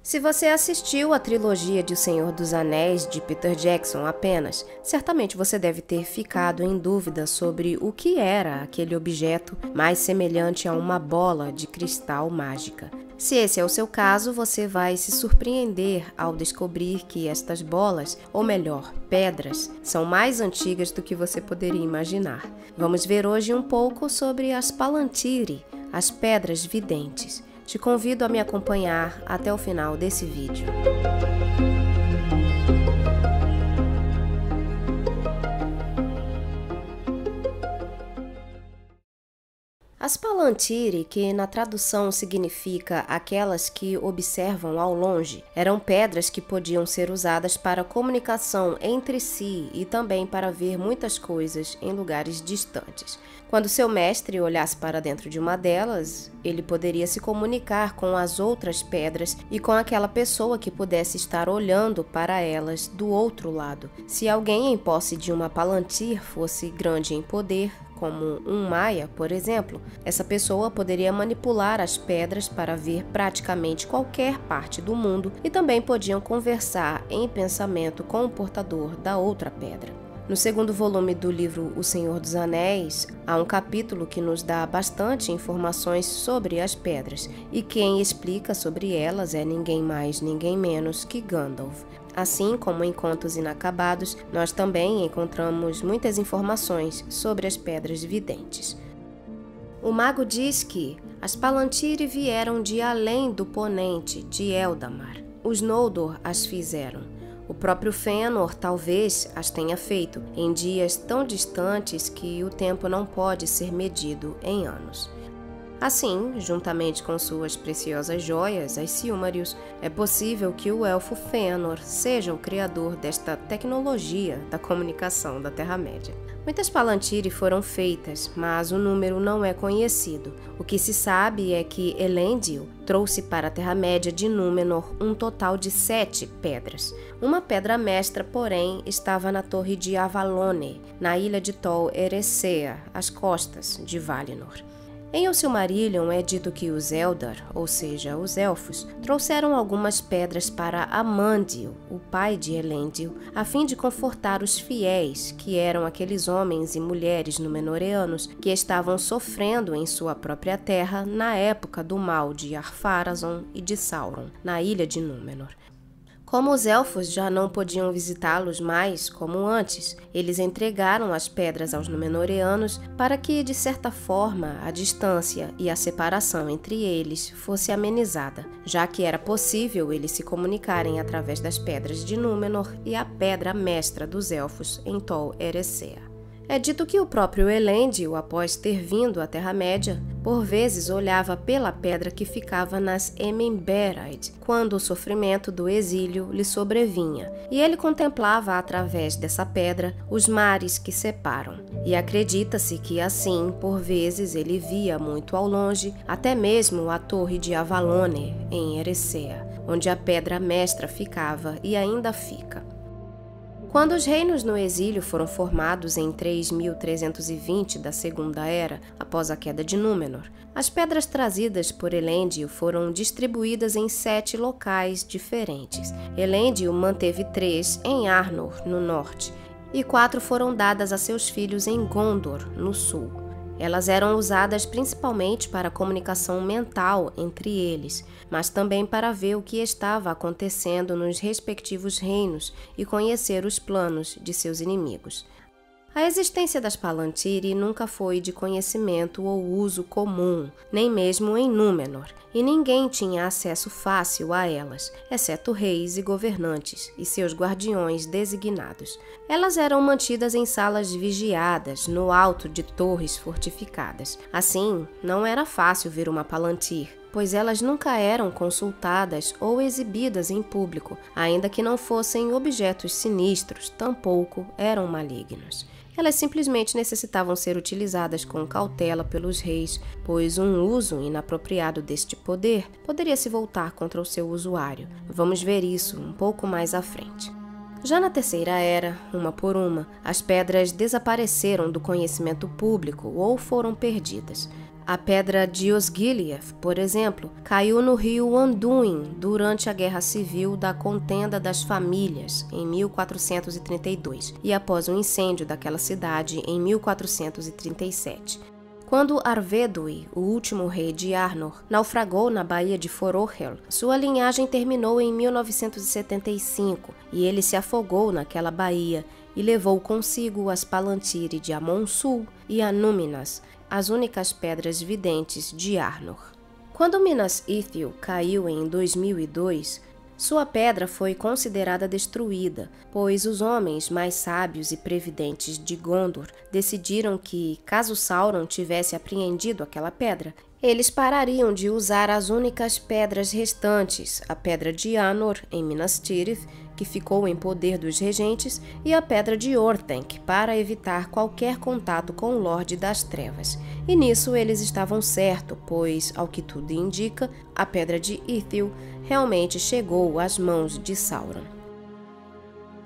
Se você assistiu à trilogia de O Senhor dos Anéis, de Peter Jackson apenas, certamente você deve ter ficado em dúvida sobre o que era aquele objeto mais semelhante a uma bola de cristal mágica. Se esse é o seu caso, você vai se surpreender ao descobrir que estas bolas, ou melhor, pedras, são mais antigas do que você poderia imaginar. Vamos ver hoje um pouco sobre as Palantiri, as pedras videntes. Te convido a me acompanhar até o final desse vídeo. As Palantiri, que na tradução significa aquelas que observam ao longe, eram pedras que podiam ser usadas para comunicação entre si e também para ver muitas coisas em lugares distantes. Quando seu mestre olhasse para dentro de uma delas, ele poderia se comunicar com as outras pedras e com aquela pessoa que pudesse estar olhando para elas do outro lado. Se alguém em posse de uma Palantir fosse grande em poder, como um Maia, por exemplo, essa pessoa poderia manipular as pedras para ver praticamente qualquer parte do mundo e também podiam conversar em pensamento com o portador da outra pedra. No segundo volume do livro O Senhor dos Anéis, há um capítulo que nos dá bastante informações sobre as pedras, e quem explica sobre elas é ninguém mais, ninguém menos que Gandalf. Assim como em Contos Inacabados, nós também encontramos muitas informações sobre as pedras videntes. O mago diz que as Palantiri vieram de além do Ponente, de Eldamar. Os Noldor as fizeram. O próprio Fëanor talvez as tenha feito, em dias tão distantes que o tempo não pode ser medido em anos. Assim, juntamente com suas preciosas joias, as Silmarils, é possível que o elfo Fëanor seja o criador desta tecnologia da comunicação da Terra-média. Muitas Palantiri foram feitas, mas o número não é conhecido. O que se sabe é que Elendil trouxe para a Terra-média de Númenor um total de 7 pedras. Uma pedra mestra, porém, estava na Torre de Avalone, na ilha de Tol Eressëa, às costas de Valinor. Em O Silmarillion é dito que os Eldar, ou seja, os Elfos, trouxeram algumas pedras para Amandil, o pai de Elendil, a fim de confortar os fiéis, que eram aqueles homens e mulheres númenóreanos que estavam sofrendo em sua própria terra na época do mal de Ar-Pharazôn e de Sauron, na ilha de Númenor. Como os elfos já não podiam visitá-los mais como antes, eles entregaram as pedras aos Númenóreanos para que, de certa forma, a distância e a separação entre eles fosse amenizada, já que era possível eles se comunicarem através das pedras de Númenor e a pedra mestra dos elfos em Tol Eressëa. É dito que o próprio Elendil, após ter vindo à Terra-média, por vezes olhava pela pedra que ficava nas Emyn-Beraid, quando o sofrimento do exílio lhe sobrevinha, e ele contemplava através dessa pedra os mares que separam. E acredita-se que assim, por vezes, ele via muito ao longe, até mesmo a Torre de Avalone, em Eressëa, onde a pedra mestra ficava e ainda fica. Quando os reinos no exílio foram formados em 3320 da Segunda Era, após a queda de Númenor, as pedras trazidas por Elendil foram distribuídas em 7 locais diferentes. Elendil manteve 3 em Arnor, no norte, e 4 foram dadas a seus filhos em Gondor, no sul. Elas eram usadas principalmente para comunicação mental entre eles, mas também para ver o que estava acontecendo nos respectivos reinos e conhecer os planos de seus inimigos. A existência das Palantiri nunca foi de conhecimento ou uso comum, nem mesmo em Númenor, e ninguém tinha acesso fácil a elas, exceto reis e governantes e seus guardiões designados. Elas eram mantidas em salas vigiadas, no alto de torres fortificadas. Assim, não era fácil ver uma Palantir, pois elas nunca eram consultadas ou exibidas em público, ainda que não fossem objetos sinistros, tampouco eram malignos. Elas simplesmente necessitavam ser utilizadas com cautela pelos reis, pois um uso inapropriado deste poder poderia se voltar contra o seu usuário. Vamos ver isso um pouco mais à frente. Já na Terceira Era, uma por uma, as pedras desapareceram do conhecimento público ou foram perdidas. A pedra de Osgiliath, por exemplo, caiu no rio Anduin durante a Guerra Civil da Contenda das Famílias, em 1432, e após o incêndio daquela cidade em 1437. Quando Arvedui, o último rei de Arnor, naufragou na Baía de Forohel, sua linhagem terminou em 1975 e ele se afogou naquela baía e levou consigo as Palantiri de Amon-Sul e Anúminas, as únicas pedras videntes de Arnor. Quando Minas Ithil caiu em 2002, sua pedra foi considerada destruída, pois os homens mais sábios e previdentes de Gondor decidiram que, caso Sauron tivesse apreendido aquela pedra, eles parariam de usar as únicas pedras restantes, a Pedra de Anor, em Minas Tirith, que ficou em poder dos regentes, e a Pedra de Orthanc, para evitar qualquer contato com o Lorde das Trevas. E nisso eles estavam certos, pois, ao que tudo indica, a Pedra de Ithil realmente chegou às mãos de Sauron.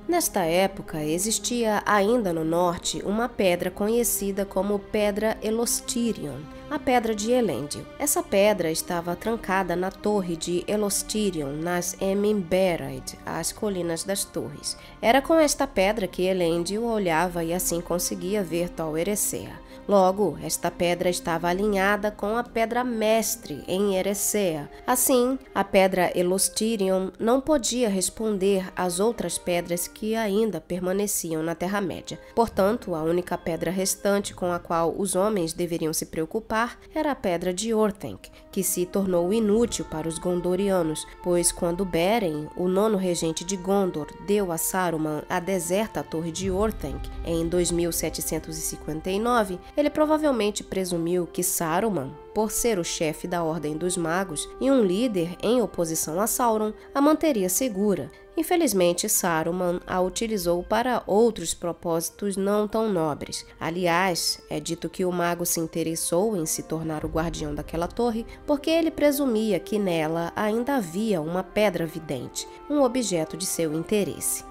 Nesta época, existia ainda no norte uma pedra conhecida como Pedra Elostirion, a Pedra de Elendil. Essa pedra estava trancada na torre de Elostirion, nas Emimberid, as Colinas das Torres. Era com esta pedra que Elendil olhava e assim conseguia ver Tol Eressëa. Logo, esta pedra estava alinhada com a Pedra Mestre em Eressëa. Assim, a Pedra Elostirion não podia responder às outras pedras que ainda permaneciam na Terra-média. Portanto, a única pedra restante com a qual os homens deveriam se preocupar era a Pedra de Orthanc, que se tornou inútil para os Gondorianos, pois quando Beren, o nono regente de Gondor, deu a Saruman a deserta Torre de Orthanc em 2759, ele provavelmente presumiu que Saruman, por ser o chefe da Ordem dos Magos e um líder em oposição a Sauron, a manteria segura. Infelizmente, Saruman a utilizou para outros propósitos não tão nobres. Aliás, é dito que o mago se interessou em se tornar o guardião daquela torre porque ele presumia que nela ainda havia uma pedra vidente, um objeto de seu interesse.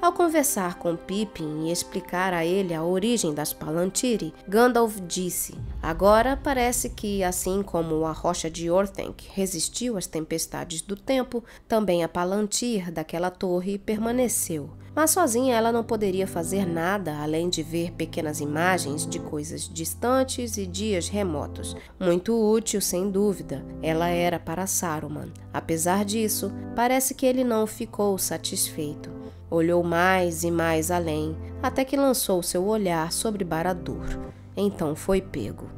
Ao conversar com Pippin e explicar a ele a origem das Palantiri, Gandalf disse: "Agora parece que, assim como a rocha de Orthanc resistiu às tempestades do tempo, também a Palantir daquela torre permaneceu. Mas sozinha ela não poderia fazer nada além de ver pequenas imagens de coisas distantes e dias remotos. Muito útil, sem dúvida, ela era para Saruman. Apesar disso, parece que ele não ficou satisfeito. Olhou mais e mais além, até que lançou seu olhar sobre Barad-dûr. Então foi pego."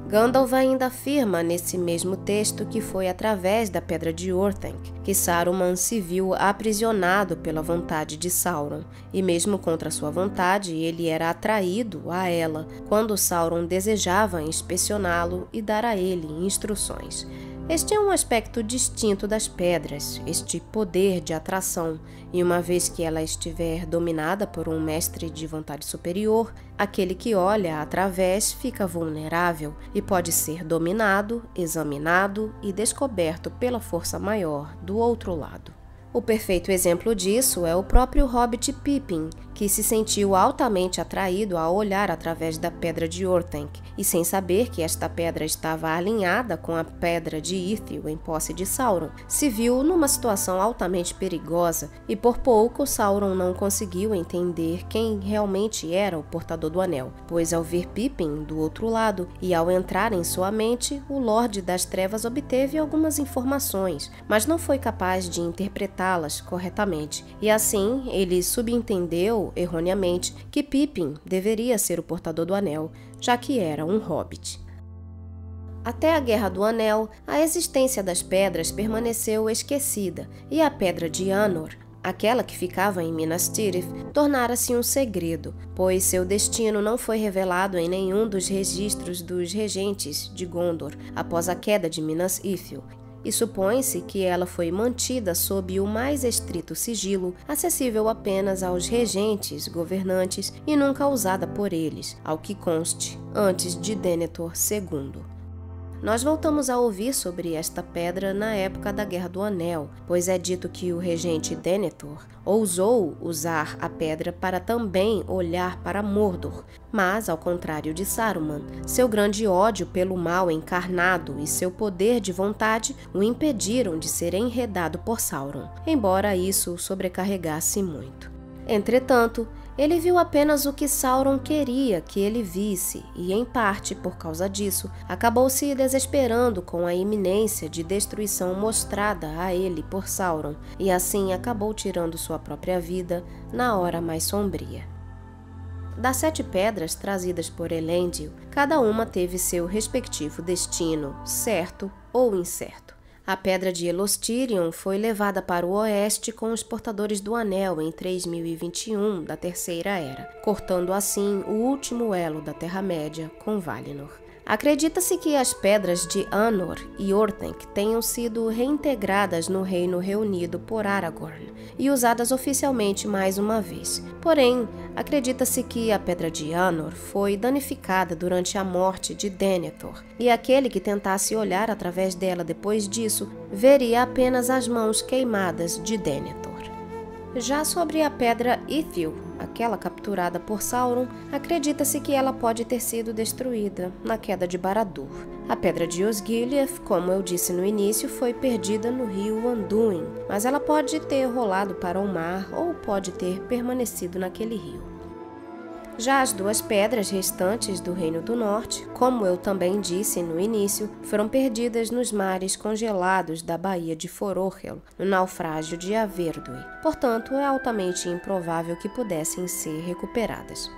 Gandalf ainda afirma nesse mesmo texto que foi através da Pedra de Orthanc que Saruman se viu aprisionado pela vontade de Sauron, e mesmo contra sua vontade ele era atraído a ela quando Sauron desejava inspecioná-lo e dar a ele instruções. Este é um aspecto distinto das pedras, este poder de atração, e uma vez que ela estiver dominada por um mestre de vontade superior, aquele que olha através fica vulnerável e pode ser dominado, examinado e descoberto pela força maior do outro lado. O perfeito exemplo disso é o próprio hobbit Pippin, que se sentiu altamente atraído ao olhar através da Pedra de Orthanc, e sem saber que esta pedra estava alinhada com a Pedra de Ithil em posse de Sauron, se viu numa situação altamente perigosa, e por pouco Sauron não conseguiu entender quem realmente era o portador do anel, pois ao ver Pippin do outro lado e ao entrar em sua mente, o Lorde das Trevas obteve algumas informações, mas não foi capaz de interpretá-las corretamente, e assim ele subentendeu erroneamente que Pippin deveria ser o portador do anel, já que era um hobbit. Até a Guerra do Anel, a existência das pedras permaneceu esquecida, e a Pedra de Anor, aquela que ficava em Minas Tirith, tornara-se um segredo, pois seu destino não foi revelado em nenhum dos registros dos regentes de Gondor após a queda de Minas Ithil, e supõe-se que ela foi mantida sob o mais estrito sigilo, acessível apenas aos regentes governantes e nunca usada por eles, ao que conste, antes de Denethor II. Nós voltamos a ouvir sobre esta pedra na época da Guerra do Anel, pois é dito que o regente Denethor ousou usar a pedra para também olhar para Mordor, mas, ao contrário de Saruman, seu grande ódio pelo mal encarnado e seu poder de vontade o impediram de ser enredado por Sauron, embora isso o sobrecarregasse muito. Entretanto, ele viu apenas o que Sauron queria que ele visse e, em parte por causa disso, acabou se desesperando com a iminência de destruição mostrada a ele por Sauron e assim acabou tirando sua própria vida na hora mais sombria. Das 7 pedras trazidas por Elendil, cada uma teve seu respectivo destino, certo ou incerto. A Pedra de Elostirion foi levada para o oeste com os Portadores do Anel em 3021 da Terceira Era, cortando assim o último elo da Terra-média com Valinor. Acredita-se que as pedras de Anor e Orthanc tenham sido reintegradas no Reino Reunido por Aragorn e usadas oficialmente mais uma vez. Porém, acredita-se que a Pedra de Anor foi danificada durante a morte de Denethor, e aquele que tentasse olhar através dela depois disso veria apenas as mãos queimadas de Denethor. Já sobre a Pedra Ithil, aquela capturada por Sauron, acredita-se que ela pode ter sido destruída na queda de Barad-dûr. A Pedra de Osgiliath, como eu disse no início, foi perdida no rio Anduin, mas ela pode ter rolado para o mar ou pode ter permanecido naquele rio. Já as 2 pedras restantes do Reino do Norte, como eu também disse no início, foram perdidas nos mares congelados da Baía de Forohel, no naufrágio de Averdui. Portanto, é altamente improvável que pudessem ser recuperadas.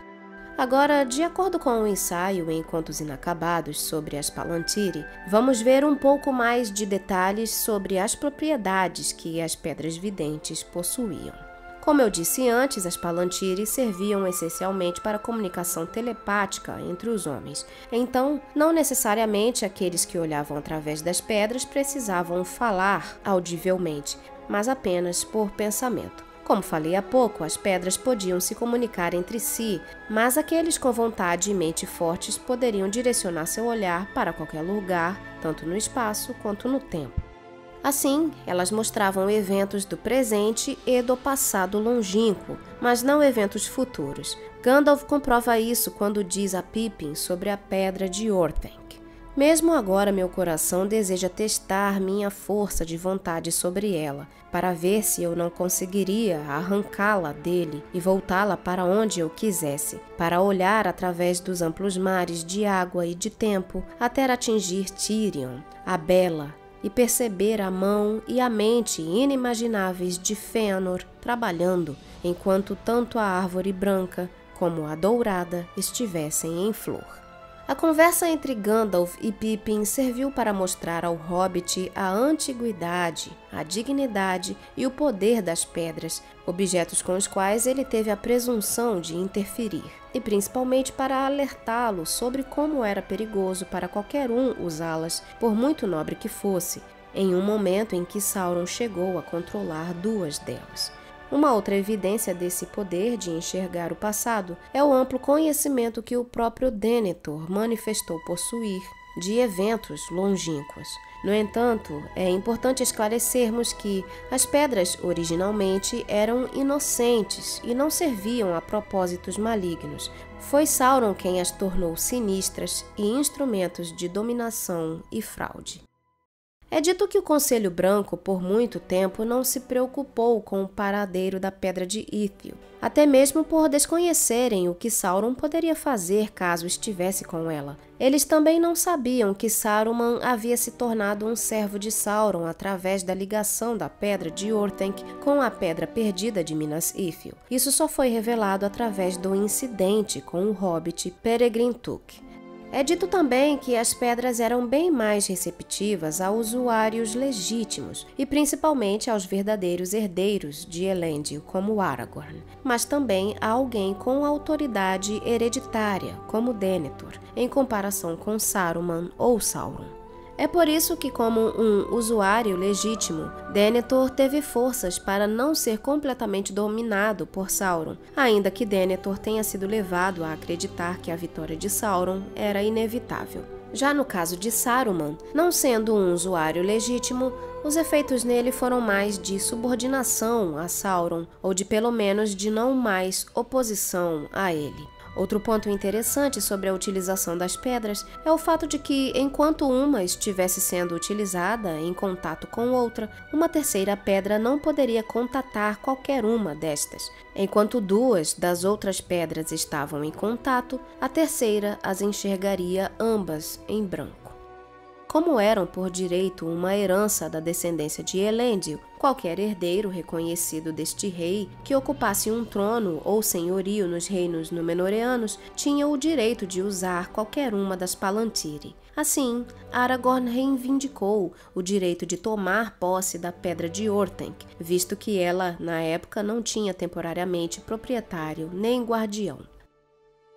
Agora, de acordo com o ensaio em Contos Inacabados sobre as Palantiri, vamos ver um pouco mais de detalhes sobre as propriedades que as pedras videntes possuíam. Como eu disse antes, as Palantiri serviam essencialmente para comunicação telepática entre os homens. Então, não necessariamente aqueles que olhavam através das pedras precisavam falar audivelmente, mas apenas por pensamento. Como falei há pouco, as pedras podiam se comunicar entre si, mas aqueles com vontade e mente fortes poderiam direcionar seu olhar para qualquer lugar, tanto no espaço quanto no tempo. Assim, elas mostravam eventos do presente e do passado longínquo, mas não eventos futuros. Gandalf comprova isso quando diz a Pippin sobre a Pedra de Orthanc. Mesmo agora meu coração deseja testar minha força de vontade sobre ela, para ver se eu não conseguiria arrancá-la dele e voltá-la para onde eu quisesse, para olhar através dos amplos mares de água e de tempo até atingir Tirion, a Bela, e perceber a mão e a mente inimagináveis de Fëanor trabalhando, enquanto tanto a árvore branca como a dourada estivessem em flor. A conversa entre Gandalf e Pippin serviu para mostrar ao Hobbit a antiguidade, a dignidade e o poder das pedras, objetos com os quais ele teve a presunção de interferir, e principalmente para alertá-lo sobre como era perigoso para qualquer um usá-las, por muito nobre que fosse, em um momento em que Sauron chegou a controlar 2 delas. Uma outra evidência desse poder de enxergar o passado é o amplo conhecimento que o próprio Denethor manifestou possuir de eventos longínquos. No entanto, é importante esclarecermos que as pedras originalmente eram inocentes e não serviam a propósitos malignos. Foi Sauron quem as tornou sinistras e instrumentos de dominação e fraude. É dito que o Conselho Branco, por muito tempo, não se preocupou com o paradeiro da Pedra de Ithil, até mesmo por desconhecerem o que Sauron poderia fazer caso estivesse com ela. Eles também não sabiam que Saruman havia se tornado um servo de Sauron através da ligação da Pedra de Orthanc com a Pedra Perdida de Minas Ithil. Isso só foi revelado através do incidente com o hobbit Peregrin Took. É dito também que as pedras eram bem mais receptivas a usuários legítimos e principalmente aos verdadeiros herdeiros de Elendil, como Aragorn, mas também a alguém com autoridade hereditária, como Denethor, em comparação com Saruman ou Sauron. É por isso que, como um usuário legítimo, Denethor teve forças para não ser completamente dominado por Sauron, ainda que Denethor tenha sido levado a acreditar que a vitória de Sauron era inevitável. Já no caso de Saruman, não sendo um usuário legítimo, os efeitos nele foram mais de subordinação a Sauron, ou de pelo menos de não mais oposição a ele. Outro ponto interessante sobre a utilização das pedras é o fato de que, enquanto uma estivesse sendo utilizada em contato com outra, uma terceira pedra não poderia contatar qualquer uma destas. Enquanto duas das outras pedras estavam em contato, a terceira as enxergaria ambas em branco. Como eram por direito uma herança da descendência de Elendil, qualquer herdeiro reconhecido deste rei que ocupasse um trono ou senhorio nos reinos númenoreanos tinha o direito de usar qualquer uma das Palantiri. Assim, Aragorn reivindicou o direito de tomar posse da Pedra de Orthanc, visto que ela, na época, não tinha temporariamente proprietário nem guardião.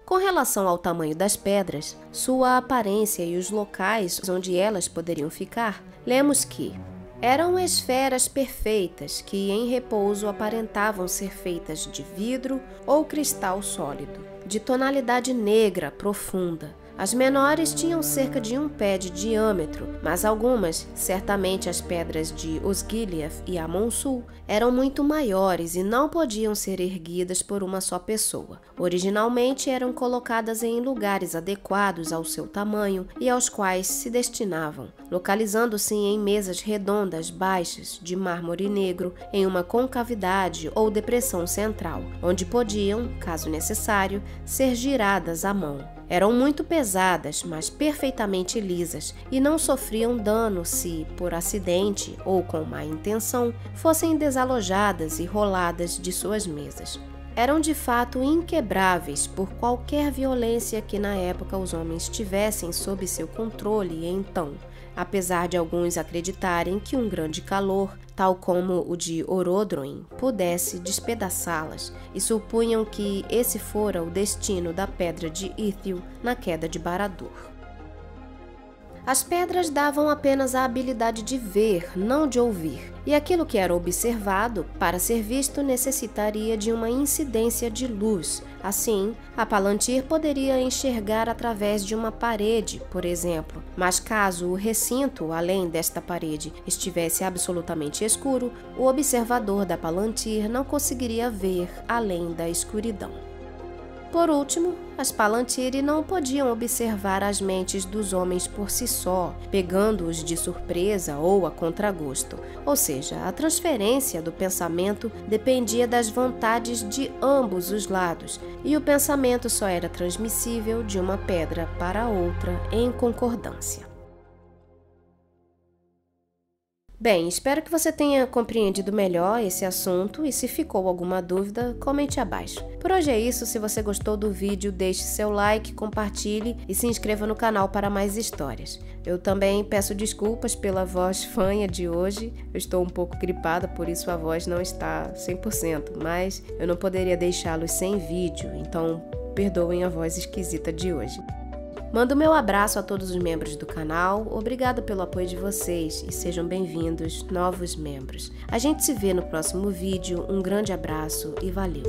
Com relação ao tamanho das pedras, sua aparência e os locais onde elas poderiam ficar, lemos que eram esferas perfeitas que em repouso aparentavam ser feitas de vidro ou cristal sólido, de tonalidade negra profunda. As menores tinham cerca de 1 pé de diâmetro, mas algumas, certamente as pedras de Osgiliath e Amon-Sul, eram muito maiores e não podiam ser erguidas por uma só pessoa. Originalmente eram colocadas em lugares adequados ao seu tamanho e aos quais se destinavam, localizando-se em mesas redondas baixas de mármore negro em uma concavidade ou depressão central, onde podiam, caso necessário, ser giradas à mão. Eram muito pesadas, mas perfeitamente lisas, e não sofriam dano se, por acidente ou com má intenção, fossem desalojadas e roladas de suas mesas. Eram de fato inquebráveis por qualquer violência que na época os homens tivessem sob seu controle então, apesar de alguns acreditarem que um grande calor, tal como o de Orodruin, pudesse despedaçá-las, e supunham que esse fora o destino da Pedra de Ithil na queda de Barad-dûr. As pedras davam apenas a habilidade de ver, não de ouvir, e aquilo que era observado, para ser visto, necessitaria de uma incidência de luz. Assim, a Palantir poderia enxergar através de uma parede, por exemplo, mas caso o recinto, além desta parede, estivesse absolutamente escuro, o observador da Palantir não conseguiria ver além da escuridão. Por último, as Palantiri não podiam observar as mentes dos homens por si só, pegando-os de surpresa ou a contragosto. Ou seja, a transferência do pensamento dependia das vontades de ambos os lados, e o pensamento só era transmissível de uma pedra para outra em concordância. Bem, espero que você tenha compreendido melhor esse assunto e se ficou alguma dúvida, comente abaixo. Por hoje é isso, se você gostou do vídeo, deixe seu like, compartilhe e se inscreva no canal para mais histórias. Eu também peço desculpas pela voz fanha de hoje, eu estou um pouco gripada, por isso a voz não está 100%, mas eu não poderia deixá-los sem vídeo, então perdoem a voz esquisita de hoje. Mando meu abraço a todos os membros do canal, obrigado pelo apoio de vocês e sejam bem-vindos novos membros. A gente se vê no próximo vídeo, um grande abraço e valeu!